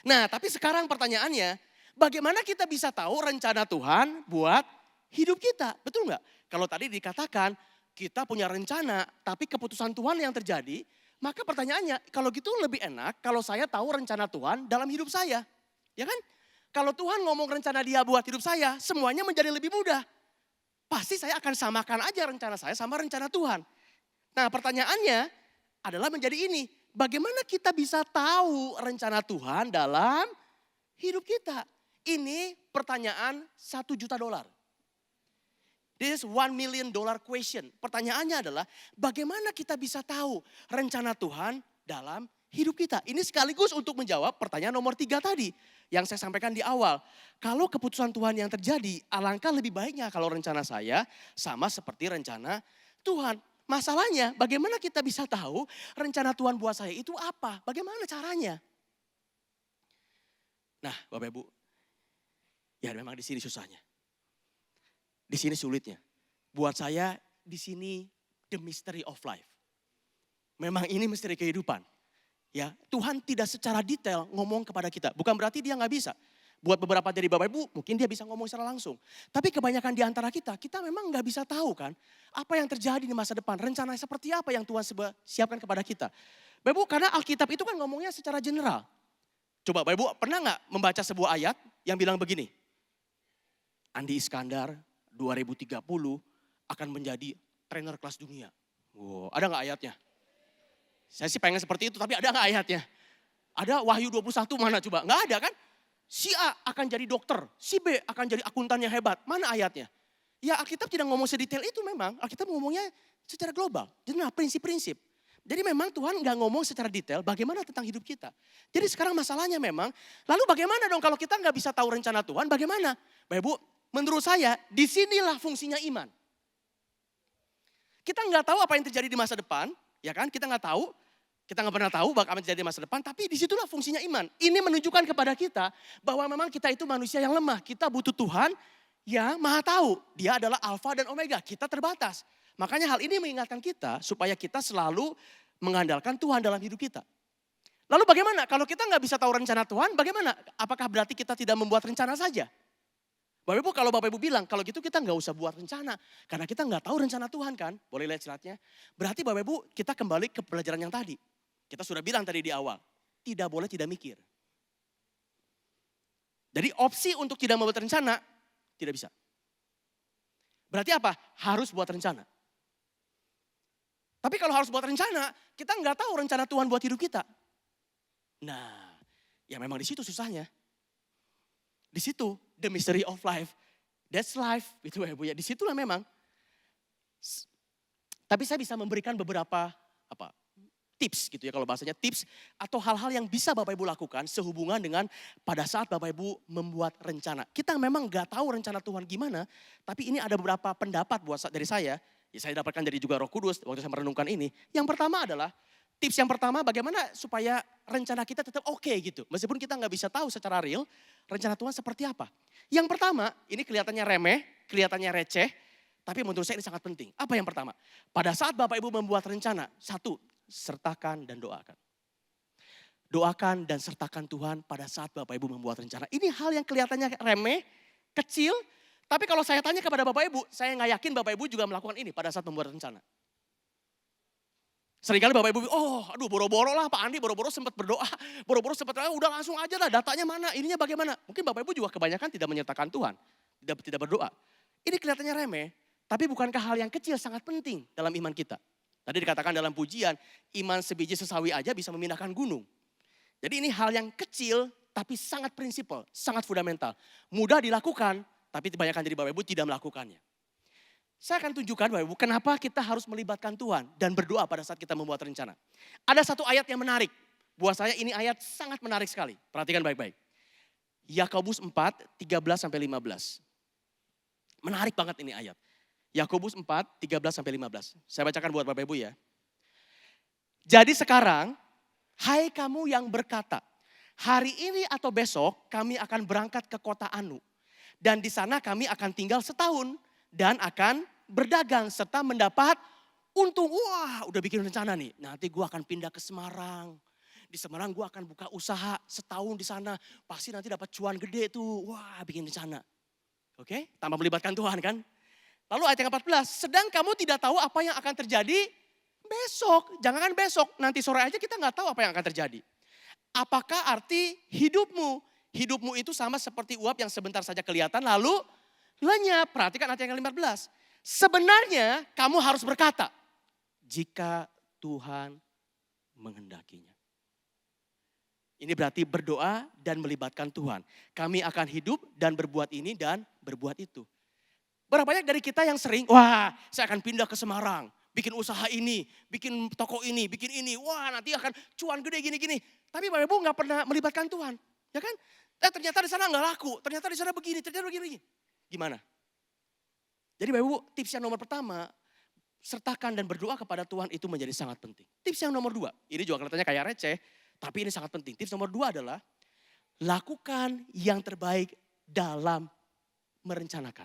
Speaker 1: Nah tapi sekarang pertanyaannya, bagaimana kita bisa tahu rencana Tuhan buat hidup kita? Betul nggak? Kalau tadi dikatakan kita punya rencana, tapi keputusan Tuhan yang terjadi, maka pertanyaannya, kalau gitu lebih enak kalau saya tahu rencana Tuhan dalam hidup saya. Ya kan? Kalau Tuhan ngomong rencana dia buat hidup saya, semuanya menjadi lebih mudah. Pasti saya akan samakan aja rencana saya sama rencana Tuhan. Nah pertanyaannya adalah menjadi ini, bagaimana kita bisa tahu rencana Tuhan dalam hidup kita? Ini pertanyaan $1 juta. This is $1 million question. Pertanyaannya adalah bagaimana kita bisa tahu rencana Tuhan dalam hidup kita. Ini sekaligus untuk menjawab pertanyaan nomor 3 tadi yang saya sampaikan di awal. Kalau keputusan Tuhan yang terjadi, alangkah lebih baiknya kalau rencana saya sama seperti rencana Tuhan. Masalahnya bagaimana kita bisa tahu rencana Tuhan buat saya itu apa? Bagaimana caranya? Nah Bapak Ibu, ya memang di sini susahnya. Di sini sulitnya. Buat saya di sini the mystery of life. Memang ini misteri kehidupan. Ya, Tuhan tidak secara detail ngomong kepada kita. Bukan berarti dia nggak bisa. Buat beberapa dari Bapak Ibu, mungkin dia bisa ngomong secara langsung. Tapi kebanyakan di antara kita memang nggak bisa tahu kan apa yang terjadi di masa depan. Rencana seperti apa yang Tuhan siapkan kepada kita. Bapak Ibu, karena Alkitab itu kan ngomongnya secara general. Coba Bapak Ibu pernah nggak membaca sebuah ayat yang bilang begini. Andi Iskandar 2030 akan menjadi trainer kelas dunia. Wow, ada nggak ayatnya? Saya sih pengen seperti itu, tapi ada nggak ayatnya? Ada Wahyu 21 mana coba? Nggak ada kan? Si A akan jadi dokter, si B akan jadi akuntan yang hebat. Mana ayatnya? Ya Alkitab tidak ngomong sedetail itu memang. Alkitab ngomongnya secara global. Jadi prinsip-prinsip. Jadi memang Tuhan nggak ngomong secara detail bagaimana tentang hidup kita. Jadi sekarang masalahnya memang, lalu bagaimana dong kalau kita nggak bisa tahu rencana Tuhan, bagaimana? Bapak Ibu, menurut saya disinilah fungsinya iman. Kita nggak tahu apa yang terjadi di masa depan, ya kan? Kita nggak tahu. Kita nggak pernah tahu apa yang terjadi di masa depan, tapi disitulah fungsinya iman. Ini menunjukkan kepada kita bahwa memang kita itu manusia yang lemah. Kita butuh Tuhan yang maha tahu. Dia adalah Alfa dan Omega, kita terbatas. Makanya hal ini mengingatkan kita supaya kita selalu mengandalkan Tuhan dalam hidup kita. Lalu bagaimana kalau kita nggak bisa tahu rencana Tuhan, bagaimana? Apakah berarti kita tidak membuat rencana saja? Bapak Ibu, kalau Bapak Ibu bilang, kalau gitu kita nggak usah buat rencana. Karena kita nggak tahu rencana Tuhan kan. Boleh lihat slide-nya. Berarti Bapak Ibu kita kembali ke pelajaran yang tadi. Kita sudah bilang tadi di awal, tidak boleh tidak mikir. Jadi opsi untuk tidak membuat rencana, tidak bisa. Berarti apa? Harus buat rencana. Tapi kalau harus buat rencana, kita nggak tahu rencana Tuhan buat hidup kita. Nah, ya memang di situ susahnya. Di situ, the mystery of life. That's life, gitu ya Bu ya. Di situlah memang. Tapi saya bisa memberikan beberapa tips gitu ya, kalau bahasanya tips atau hal-hal yang bisa Bapak Ibu lakukan sehubungan dengan pada saat Bapak Ibu membuat rencana. Kita memang gak tahu rencana Tuhan gimana, tapi ini ada beberapa pendapat dari saya. Ya saya dapatkan dari juga Roh Kudus waktu saya merenungkan ini. Yang pertama adalah, tips yang pertama bagaimana supaya rencana kita tetap oke gitu. Meskipun kita gak bisa tahu secara real rencana Tuhan seperti apa. Yang pertama, ini kelihatannya remeh, kelihatannya receh, tapi menurut saya ini sangat penting. Apa yang pertama? Pada saat Bapak Ibu membuat rencana, satu, sertakan dan doakan. Doakan dan sertakan Tuhan pada saat Bapak Ibu membuat rencana. Ini hal yang kelihatannya remeh, kecil. Tapi kalau saya tanya kepada Bapak Ibu, saya nggak yakin Bapak Ibu juga melakukan ini pada saat membuat rencana. Seringkali Bapak Ibu, aduh boro-boro lah Pak Andi, boro-boro sempat berdoa. Boro-boro sempat, udah langsung aja lah datanya mana, ininya bagaimana. Mungkin Bapak Ibu juga kebanyakan tidak menyertakan Tuhan. Tidak berdoa. Ini kelihatannya remeh, tapi bukankah hal yang kecil sangat penting dalam iman kita. Tadi dikatakan dalam pujian, iman sebiji sesawi aja bisa memindahkan gunung. Jadi ini hal yang kecil tapi sangat prinsipal, sangat fundamental. Mudah dilakukan, tapi kebanyakan dari Bapak Ibu tidak melakukannya. Saya akan tunjukkan Bapak Ibu kenapa kita harus melibatkan Tuhan dan berdoa pada saat kita membuat rencana. Ada satu ayat yang menarik. Buat saya ini ayat sangat menarik sekali. Perhatikan baik-baik. Yakobus 4, 13-15. Menarik banget ini ayat. Yakobus 4, 13-15. Saya bacakan buat Bapak Ibu ya. Jadi sekarang, hai kamu yang berkata, hari ini atau besok kami akan berangkat ke kota Anu. Dan di sana kami akan tinggal setahun dan akan berdagang serta mendapat untung. Wah, udah bikin rencana nih. Nanti gue akan pindah ke Semarang. Di Semarang gue akan buka usaha setahun di sana. Pasti nanti dapat cuan gede tuh. Wah, bikin rencana. Oke, tanpa melibatkan Tuhan kan. Lalu ayat yang 14, sedang kamu tidak tahu apa yang akan terjadi besok. Jangankan besok, nanti sore aja kita nggak tahu apa yang akan terjadi. Apakah arti hidupmu? Hidupmu itu sama seperti uap yang sebentar saja kelihatan lalu lenyap. Perhatikan ayat yang 15. Sebenarnya kamu harus berkata, jika Tuhan menghendakinya. Ini berarti berdoa dan melibatkan Tuhan. Kami akan hidup dan berbuat ini dan berbuat itu. Berapa banyak dari kita yang sering, wah saya akan pindah ke Semarang, bikin usaha ini, bikin toko ini, bikin ini. Wah nanti akan cuan gede gini-gini. Tapi Bapak Ibu gak pernah melibatkan Tuhan. Ya kan? Ternyata di sana gak laku, ternyata di sana begini, ternyata begini. Gimana? Jadi Bapak Ibu tips yang nomor pertama, sertakan dan berdoa kepada Tuhan itu menjadi sangat penting. Tips yang nomor 2, ini juga kelihatannya kayak receh, tapi ini sangat penting. Tips nomor 2 adalah, lakukan yang terbaik dalam merencanakan.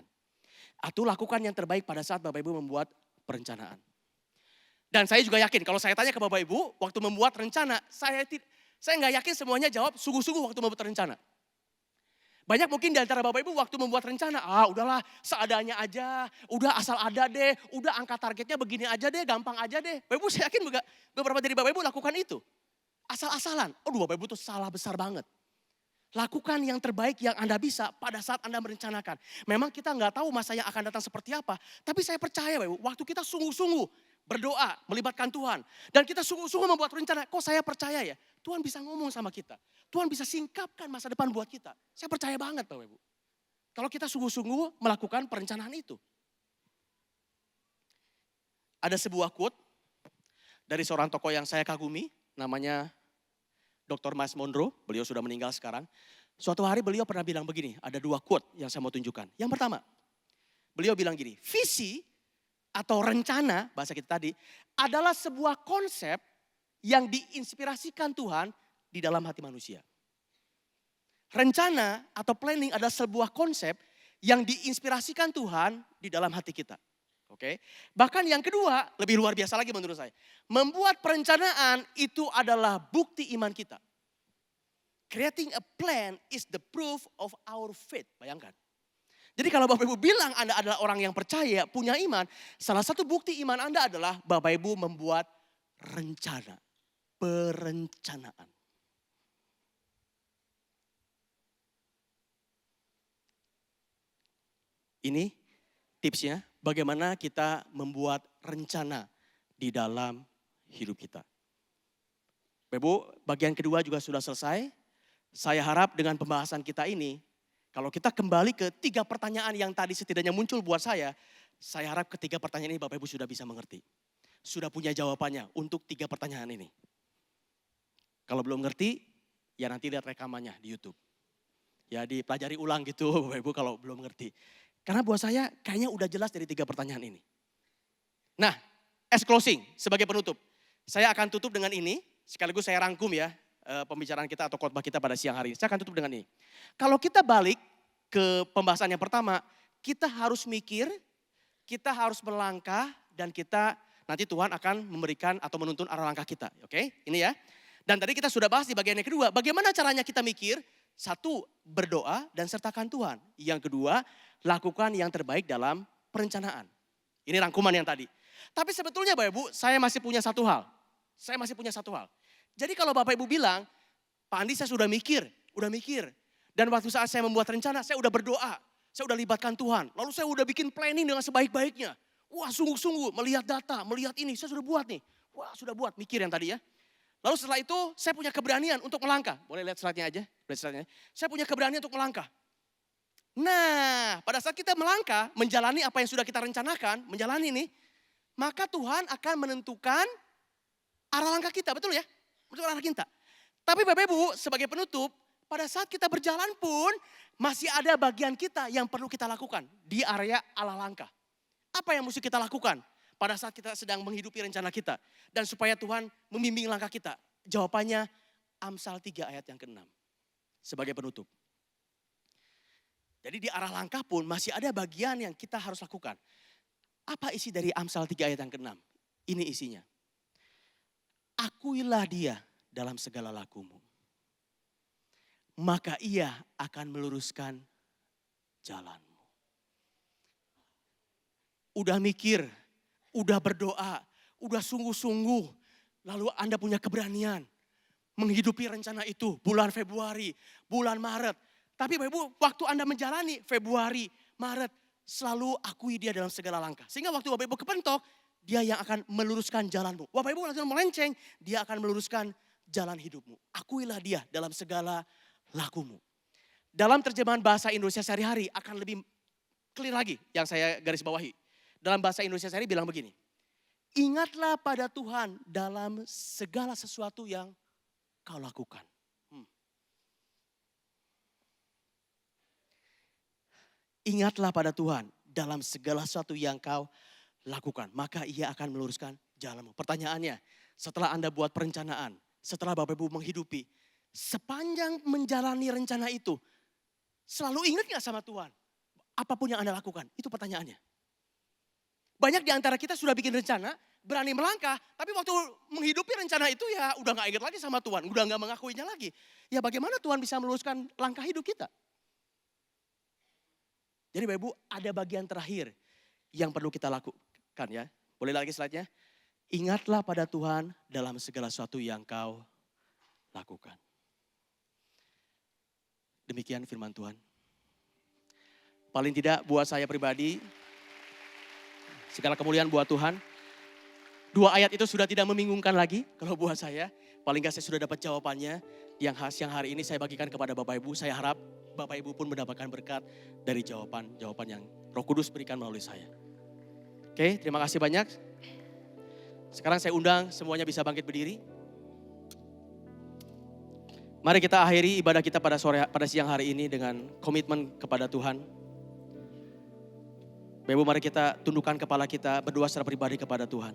Speaker 1: Atau lakukan yang terbaik pada saat Bapak Ibu membuat perencanaan. Dan saya juga yakin kalau saya tanya ke Bapak Ibu waktu membuat rencana, saya nggak yakin semuanya jawab sungguh-sungguh waktu membuat rencana. Banyak mungkin di antara Bapak Ibu waktu membuat rencana, udahlah seadanya aja, udah asal ada deh, udah angka targetnya begini aja deh, gampang aja deh. Bapak Ibu saya yakin beberapa dari Bapak Ibu lakukan itu. Asal-asalan, Bapak Ibu itu salah besar banget. Lakukan yang terbaik yang Anda bisa pada saat Anda merencanakan. Memang kita nggak tahu masa yang akan datang seperti apa. Tapi saya percaya Bapak Ibu, waktu kita sungguh-sungguh berdoa, melibatkan Tuhan. Dan kita sungguh-sungguh membuat rencana, kok saya percaya ya, Tuhan bisa ngomong sama kita. Tuhan bisa singkapkan masa depan buat kita. Saya percaya banget Bapak Ibu. Kalau kita sungguh-sungguh melakukan perencanaan itu. Ada sebuah quote dari seorang tokoh yang saya kagumi, namanya Dr. Miles Monroe, beliau sudah meninggal sekarang. Suatu hari beliau pernah bilang begini, ada 2 quote yang saya mau tunjukkan. Yang pertama, beliau bilang gini, visi atau rencana, bahasa kita tadi, adalah sebuah konsep yang diinspirasikan Tuhan di dalam hati manusia. Rencana atau planning adalah sebuah konsep yang diinspirasikan Tuhan di dalam hati kita. Oke. Bahkan yang kedua, lebih luar biasa lagi menurut saya. Membuat perencanaan itu adalah bukti iman kita. Creating a plan is the proof of our faith. Bayangkan. Jadi kalau Bapak Ibu bilang Anda adalah orang yang percaya, punya iman, salah satu bukti iman Anda adalah Bapak Ibu membuat rencana. Perencanaan. Ini tipsnya, bagaimana kita membuat rencana di dalam hidup kita. Bapak Ibu, bagian kedua juga sudah selesai. Saya harap dengan pembahasan kita ini, kalau kita kembali ke 3 pertanyaan yang tadi setidaknya muncul buat saya harap ketiga pertanyaan ini Bapak Ibu sudah bisa mengerti. Sudah punya jawabannya untuk 3 pertanyaan ini. Kalau belum ngerti, ya nanti lihat rekamannya di YouTube. Ya dipelajari ulang gitu Bapak Ibu kalau belum ngerti. Karena buat saya kayaknya udah jelas dari 3 pertanyaan ini. Nah, as closing sebagai penutup. Saya akan tutup dengan ini, sekaligus saya rangkum ya pembicaraan kita atau khotbah kita pada siang hari ini. Saya akan tutup dengan ini. Kalau kita balik ke pembahasan yang pertama, kita harus mikir, kita harus melangkah dan kita nanti Tuhan akan memberikan atau menuntun arah langkah kita. Oke, ini ya. Dan tadi kita sudah bahas di bagian yang kedua, bagaimana caranya kita mikir? 1, berdoa dan sertakan Tuhan. Yang kedua, lakukan yang terbaik dalam perencanaan. Ini rangkuman yang tadi. Tapi sebetulnya Bapak Ibu, saya masih punya satu hal. Jadi kalau Bapak Ibu bilang, Pak Andi saya sudah mikir. Dan waktu saat saya membuat rencana, saya udah berdoa. Saya udah libatkan Tuhan. Lalu saya udah bikin planning dengan sebaik-baiknya. Wah sungguh-sungguh melihat data, melihat ini. Saya sudah buat nih. Wah sudah buat, mikir yang tadi ya. Lalu setelah itu saya punya keberanian untuk melangkah. Boleh lihat slide-nya aja. Saya punya keberanian untuk melangkah. Nah pada saat kita melangkah, menjalani apa yang sudah kita rencanakan, menjalani ini. Maka Tuhan akan menentukan arah langkah kita, betul ya? Betul arah kita. Tapi Bapak Ibu sebagai penutup, pada saat kita berjalan pun masih ada bagian kita yang perlu kita lakukan di area arah langkah. Apa yang mesti kita lakukan pada saat kita sedang menghidupi rencana kita? Dan supaya Tuhan membimbing langkah kita. Jawabannya Amsal 3 ayat yang ke-6. Sebagai penutup. Jadi di arah langkah pun masih ada bagian yang kita harus lakukan. Apa isi dari Amsal 3 ayat yang ke-6? Ini isinya. Akuilah dia dalam segala lakumu. Maka ia akan meluruskan jalanmu. Udah mikir, udah berdoa, udah sungguh-sungguh. Lalu Anda punya keberanian menghidupi rencana itu bulan Februari, bulan Maret. Tapi Bapak Ibu waktu Anda menjalani Februari, Maret, selalu akui dia dalam segala langkah. Sehingga waktu Bapak Ibu kepentok, dia yang akan meluruskan jalanmu. Bapak Ibu langsung melenceng, dia akan meluruskan jalan hidupmu. Akuilah dia dalam segala lakumu. Dalam terjemahan bahasa Indonesia sehari-hari akan lebih clear lagi yang saya garis bawahi. Dalam bahasa Indonesia sehari bilang begini. Ingatlah pada Tuhan dalam segala sesuatu yang kau lakukan. Ingatlah pada Tuhan dalam segala sesuatu yang kau lakukan. Maka ia akan meluruskan jalanmu. Pertanyaannya, setelah Anda buat perencanaan, setelah Bapak Ibu menghidupi, sepanjang menjalani rencana itu, selalu ingat gak sama Tuhan? Apapun yang Anda lakukan, itu pertanyaannya. Banyak di antara kita sudah bikin rencana, berani melangkah, tapi waktu menghidupi rencana itu ya udah gak ingat lagi sama Tuhan, udah gak mengakuinya lagi. Ya bagaimana Tuhan bisa meluruskan langkah hidup kita? Jadi Bapak Ibu ada bagian terakhir yang perlu kita lakukan ya. Boleh lagi slide-nya? Ingatlah pada Tuhan dalam segala sesuatu yang kau lakukan. Demikian firman Tuhan. Paling tidak buat saya pribadi, segala kemuliaan buat Tuhan. 2 ayat itu sudah tidak membingungkan lagi kalau buat saya. Paling gak saya sudah dapat jawabannya yang hari ini saya bagikan kepada Bapak Ibu. Saya harap Bapak Ibu pun mendapatkan berkat dari jawaban yang Roh Kudus berikan melalui saya. Oke, terima kasih banyak. Sekarang saya undang semuanya bisa bangkit berdiri. Mari kita akhiri ibadah kita pada siang hari ini dengan komitmen kepada Tuhan. Bapak Ibu, mari kita tundukkan kepala kita, berdoa secara pribadi kepada Tuhan.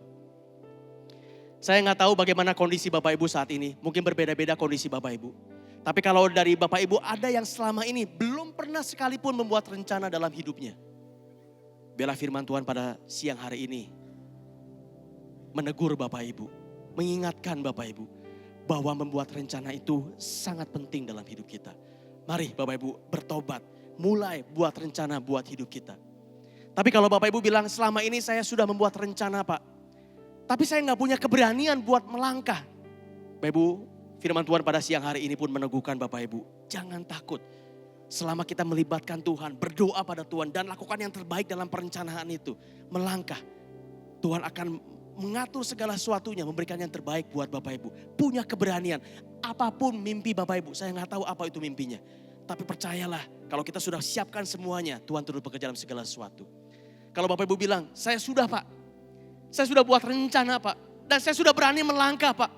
Speaker 1: Saya nggak tahu bagaimana kondisi Bapak Ibu saat ini. Mungkin berbeda-beda kondisi Bapak Ibu. Tapi kalau dari Bapak Ibu ada yang selama ini belum pernah sekalipun membuat rencana dalam hidupnya. Biarlah firman Tuhan pada siang hari ini menegur Bapak Ibu. Mengingatkan Bapak Ibu bahwa membuat rencana itu sangat penting dalam hidup kita. Mari Bapak Ibu bertobat. Mulai buat rencana buat hidup kita. Tapi kalau Bapak Ibu bilang selama ini saya sudah membuat rencana Pak. Tapi saya nggak punya keberanian buat melangkah. Bapak Ibu, firman Tuhan pada siang hari ini pun meneguhkan Bapak Ibu. Jangan takut. Selama kita melibatkan Tuhan, berdoa pada Tuhan dan lakukan yang terbaik dalam perencanaan itu. Melangkah. Tuhan akan mengatur segala sesuatunya, memberikan yang terbaik buat Bapak Ibu. Punya keberanian. Apapun mimpi Bapak Ibu, saya nggak tahu apa itu mimpinya. Tapi percayalah, kalau kita sudah siapkan semuanya, Tuhan turut bekerja dalam segala sesuatu. Kalau Bapak Ibu bilang, saya sudah Pak. Saya sudah buat rencana Pak. Dan saya sudah berani melangkah Pak.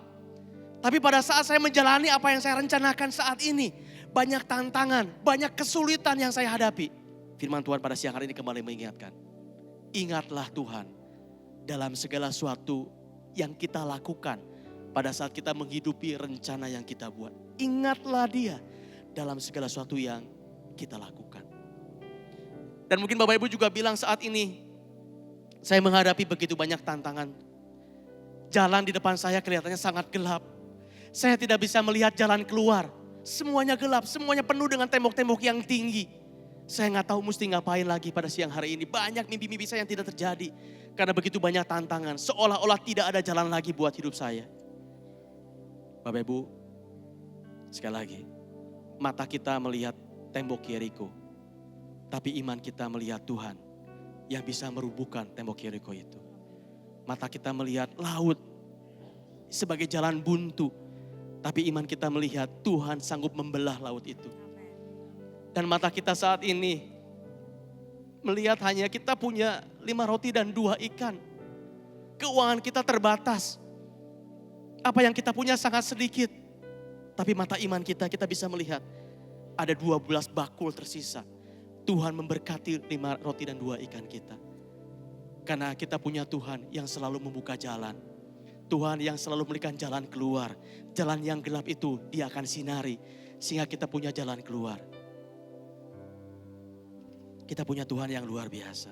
Speaker 1: Tapi pada saat saya menjalani apa yang saya rencanakan saat ini. Banyak tantangan, banyak kesulitan yang saya hadapi. Firman Tuhan pada siang hari ini kembali mengingatkan. Ingatlah Tuhan dalam segala sesuatu yang kita lakukan. Pada saat kita menghidupi rencana yang kita buat. Ingatlah Dia dalam segala sesuatu yang kita lakukan. Dan mungkin Bapak Ibu juga bilang saat ini. Saya menghadapi begitu banyak tantangan. Jalan di depan saya kelihatannya sangat gelap. Saya tidak bisa melihat jalan keluar. Semuanya gelap, semuanya penuh dengan tembok-tembok yang tinggi. Saya nggak tahu mesti ngapain lagi pada siang hari ini. Banyak mimpi-mimpi saya yang tidak terjadi. Karena begitu banyak tantangan. Seolah-olah tidak ada jalan lagi buat hidup saya. Bapak Ibu, sekali lagi. Mata kita melihat tembok Yeriko. Tapi iman kita melihat Tuhan yang bisa merubuhkan tembok Yeriko itu. Mata kita melihat laut sebagai jalan buntu. Tapi iman kita melihat Tuhan sanggup membelah laut itu. Dan mata kita saat ini melihat hanya kita punya 5 roti dan 2 ikan. Keuangan kita terbatas. Apa yang kita punya sangat sedikit. Tapi mata iman kita bisa melihat ada 12 bakul tersisa. Tuhan memberkati 5 roti dan 2 ikan kita. Karena kita punya Tuhan yang selalu membuka jalan. Tuhan yang selalu memberikan jalan keluar. Jalan yang gelap itu Dia akan sinari. Sehingga kita punya jalan keluar. Kita punya Tuhan yang luar biasa.